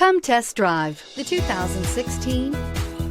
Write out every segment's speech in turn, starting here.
Come test drive the 2016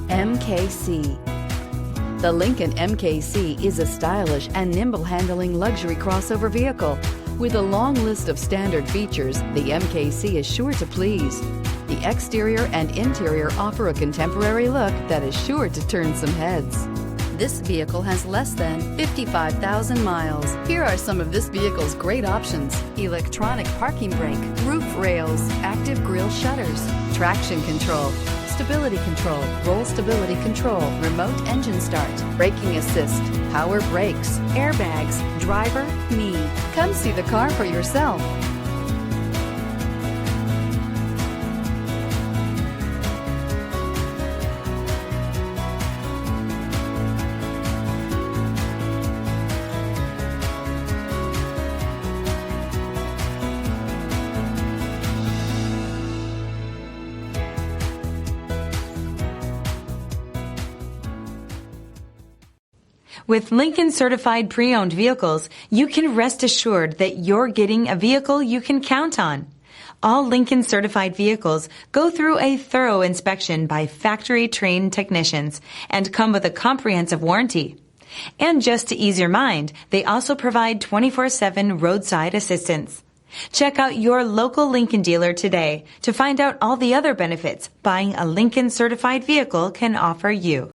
MKC. The Lincoln MKC is a stylish and nimble-handling luxury crossover vehicle. With a long list of standard features, the MKC is sure to please. The exterior and interior offer a contemporary look that is sure to turn some heads. This vehicle has less than 55,000 miles. Here are some of this vehicle's great options: electronic parking brake, roof rails, active grille shutters, traction control, stability control, roll stability control, remote engine start, braking assist, power brakes, airbags, driver, knee. Come see the car for yourself. With Lincoln Certified Pre-Owned Vehicles, you can rest assured that you're getting a vehicle you can count on. All Lincoln Certified vehicles go through a thorough inspection by factory-trained technicians and come with a comprehensive warranty. And just to ease your mind, they also provide 24/7 roadside assistance. Check out your local Lincoln dealer today to find out all the other benefits buying a Lincoln Certified vehicle can offer you.